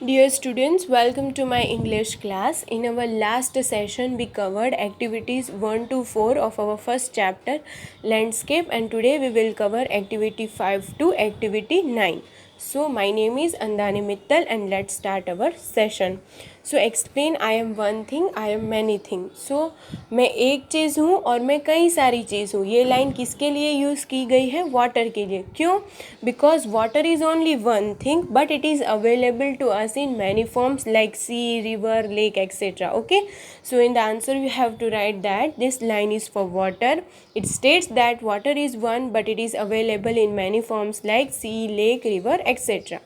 Dear students, welcome to my English class. In our last session, we covered activities 1 to 4 of our first chapter, Landscape, and today we will cover activity 5 to activity 9. So, my name is Andani Mittal and let's start our session. So, explain I am one thing, I am many things. So, मैं एक चीज़ हूँ और मैं कई सारी चीज़ हूँ. ये line किसके लिए यूज़ की गई है? वाटर के लिए. क्यों? Because water is only one thing, but it is available to us in many forms like sea, river, lake, etc. Okay, so in the answer you have to write that this line is for water. It states that water is one, but it is available in many forms like sea, lake, river, etc.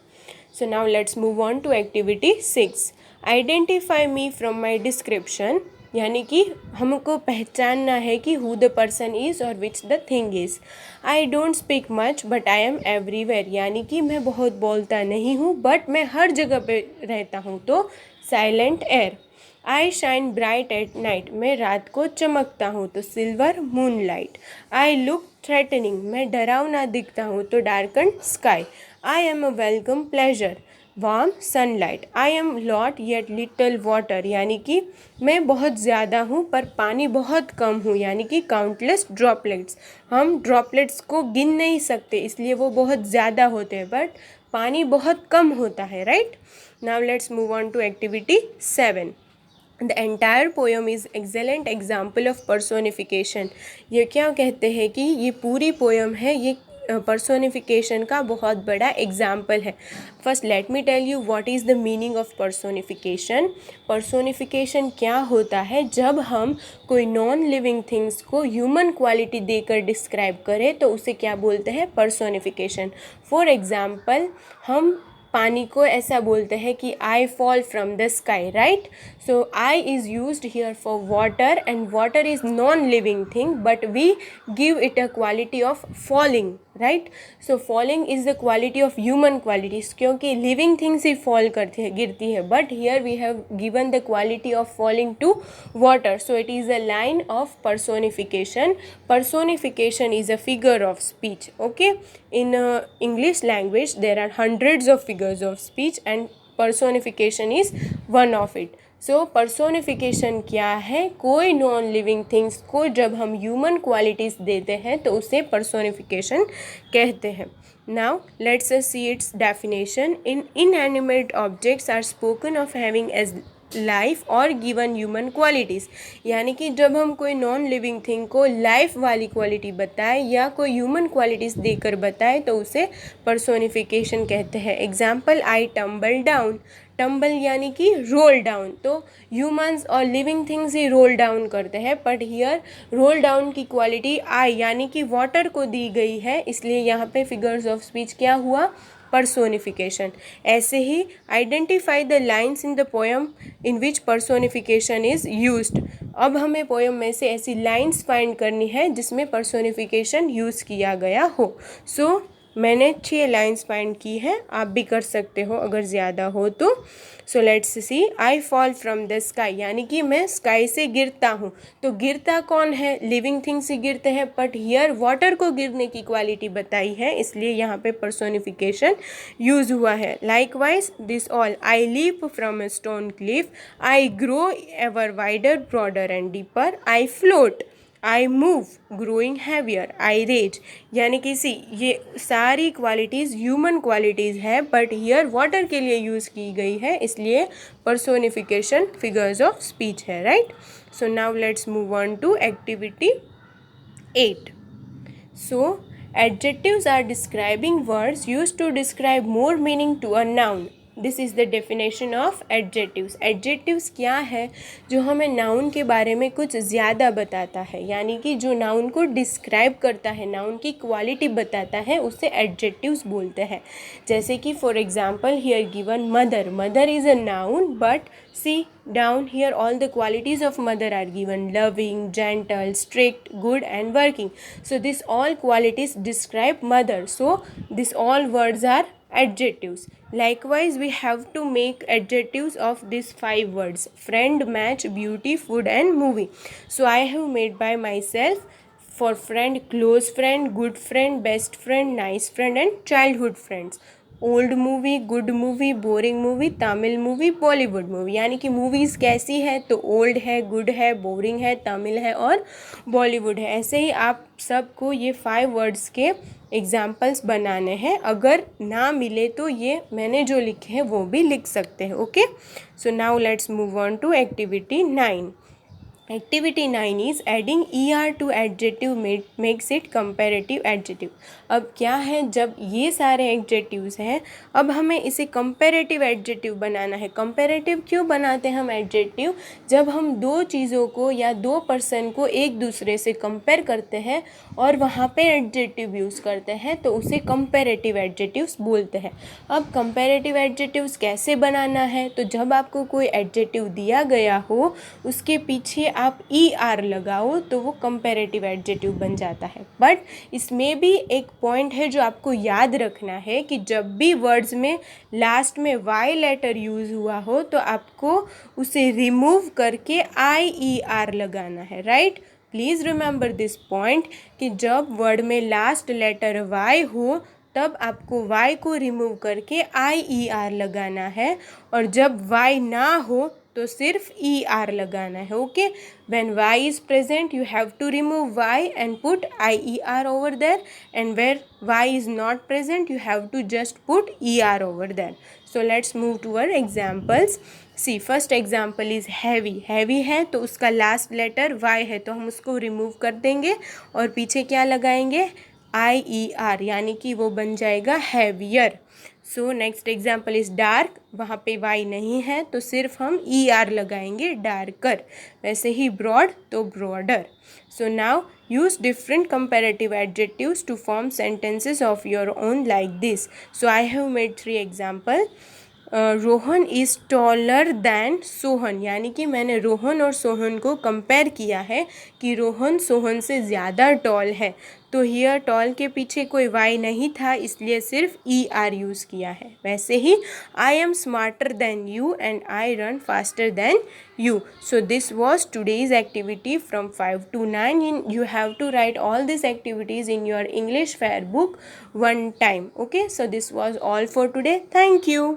So now let's move on to activity 6. Identify me from my description. यानी कि हमको पहचानना है कि who the person is और which the thing is. I don't speak much but I am everywhere. यानी कि मैं बहुत बोलता नहीं हूँ बट मैं हर जगह पे रहता हूँ. तो silent air. I shine bright at night. मैं रात को चमकता हूँ. तो silver moon light. I look threatening. मैं डरावना दिखता हूँ. तो darken sky. I am a welcome pleasure. Warm sunlight. I am lot yet little water. यानी कि मैं बहुत ज़्यादा हूँ पर पानी बहुत कम हूँ. यानी कि काउंटलेस ड्रॉपलेट्स. हम ड्रॉपलेट्स को गिन नहीं सकते इसलिए वो बहुत ज़्यादा होते हैं बट पानी बहुत कम होता है. Right. Now let's move on to activity 7. The entire poem is excellent example of personification. ये क्या कहते हैं कि ये पूरी पोएम है, ये पर्सोनिफिकेशन का बहुत बड़ा एग्जाम्पल है. First let me tell you what is the meaning of personification. Personification क्या होता है? जब हम कोई नॉन लिविंग थिंग्स को ह्यूमन क्वालिटी देकर डिस्क्राइब करें तो उसे क्या बोलते हैं? पर्सोनिफिकेशन. फॉर एग्जाम्पल हम पानी को ऐसा बोलते हैं कि I fall from the sky. Right. So I is used here for water and water is non living thing but we give it a quality of falling. Right. So falling is the quality of human qualities क्योंकि living things ही fall करती है, गिरती है. But here we have given the quality of falling to water. So it is a line of personification. Personification is a figure of speech. Okay. In English language there are hundreds of figures of speech and personification is one of it. So personification क्या है? कोई non living things को जब हम human qualities देते हैं तो उसे पर्सोनिफिकेशन कहते हैं. Now let's see its definition. In inanimate objects are spoken of having as life और गिवन ह्यूमन क्वालिटीज़. यानी कि जब हम कोई नॉन लिविंग थिंग को लाइफ वाली क्वालिटी बताए या कोई ह्यूमन क्वालिटीज़ देकर बताए तो उसे पर्सोनिफिकेशन कहते हैं. एग्जाम्पल, आई टम्बल डाउन. टम्बल यानी कि रोल डाउन. तो ह्यूमंस और लिविंग थिंग्स ही रोल डाउन करते हैं बट हियर रोल डाउन की क्वालिटी आई यानी कि वाटर को दी गई है इसलिए यहाँ पे फिगर्स ऑफ स्पीच क्या हुआ? पर्सोनिफिकेशन. ऐसे ही identify the lines in the poem in which personification is used. अब हमें पोएम में से ऐसी लाइन्स फाइंड करनी है जिसमें पर्सोनिफिकेशन यूज़ किया गया हो. सो मैंने 6 लाइन्स फाइंड की हैं, आप भी कर सकते हो अगर ज़्यादा हो तो. So let's see. I fall from the sky यानी कि मैं स्काई से गिरता हूँ. तो गिरता कौन है? लिविंग थिंग्स ही गिरते हैं बट हियर वाटर को गिरने की क्वालिटी बताई है इसलिए यहाँ पे पर्सोनिफिकेशन यूज हुआ है. Likewise this all. I leap from a stone cliff. I grow ever wider broader and deeper. I float. I move growing heavier. I rage. यानी कि सी ये सारी क्वालिटीज़ ह्यूमन क्वालिटीज़ है बट हियर वाटर के लिए use की गई है इसलिए पर्सोनिफिकेशन फिगर्स ऑफ स्पीच है. Right. So now let's move on to activity 8. So adjectives are describing words used to describe more meaning to a noun. This is the definition of adjectives. Adjectives क्या है? जो हमें noun के बारे में कुछ ज़्यादा बताता है यानी कि जो नाउन को डिस्क्राइब करता है, नाउन की क्वालिटी बताता है उसे एडजेटिव्स बोलते हैं. जैसे कि for example here given mother. Mother is a noun but see down here all the qualities of mother are given: loving, gentle, strict, good and working. So this all qualities describe mother. So this all words are adjectives. Likewise we have to make adjectives of these 5 words: friend, match, beauty, food and movie. So I have made by myself. For friend, close friend, good friend, best friend, nice friend and childhood friends. Old movie, good movie, boring movie, Tamil movie, Bollywood movie. यानी कि movies कैसी है, तो old है, good है, boring है, तमिल है और बॉलीवुड है। ऐसे ही आप सबको ये 5 वर्ड्स के एग्जाम्पल्स बनाने हैं। अगर ना मिले तो ये मैंने जो लिखे हैं वो भी लिख सकते हैं। Okay, so now let's move on to activity 9। Activity 9 is adding ER to adjective makes it comparative adjective. अब क्या है, जब ये सारे एडजेक्टिव्स हैं, अब हमें इसे कंपेरेटिव एडजेक्टिव बनाना है। कंपेरेटिव क्यों बनाते हैं हम एडजेक्टिव? जब हम दो चीज़ों को या दो पर्सन को एक दूसरे से कंपेयर करते हैं और वहाँ पे एडजेक्टिव यूज़ करते हैं तो उसे कंपेरेटिव एडजेक्टिव्स बोलते हैं। अब कंपेरेटिव एडजेक्टिव्स कैसे बनाना है? तो जब आपको कोई एडजेक्टिव दिया गया हो, उसके पीछे आप ER लगाओ तो वो कंपेरेटिव एडजेक्टिव बन जाता है। बट इसमें भी एक पॉइंट है जो आपको याद रखना है कि जब भी वर्ड्स में लास्ट में Y लेटर यूज़ हुआ हो तो आपको उसे रिमूव करके IER लगाना है, right? Please remember this point कि जब वर्ड में लास्ट लेटर Y हो तब आपको Y को रिमूव करके IER लगाना है, और जब Y ना हो तो सिर्फ ER लगाना है। Okay, when Y is present you have to remove Y and put IER over there, and where Y is not present you have to just put ER over there. So let's move to our examples. See, first example is heavy. heavy है तो उसका last letter Y है तो हम उसको remove कर देंगे और पीछे क्या लगाएंगे? IER, यानी कि वो बन जाएगा heavier. So next example is dark. वहाँ पे Y नहीं है तो सिर्फ हम ER लगाएंगे, डार्कर। वैसे ही ब्रॉड तो broader. So now use different comparative adjectives to form sentences of your own like this. So I have made 3 example. Rohan is taller then Sohan, यानी कि मैंने रोहन और सोहन को कंपेयर किया है कि रोहन सोहन से ज़्यादा टॉल है। तो हियर टॉल के पीछे कोई Y नहीं था इसलिए सिर्फ ER यूज़ किया है। वैसे ही I am smarter than you and I run faster than you. So this was today's activity from 5 to 9. You have to write all these activities in your English fair book one time. Okay, so this was all for today. Thank you.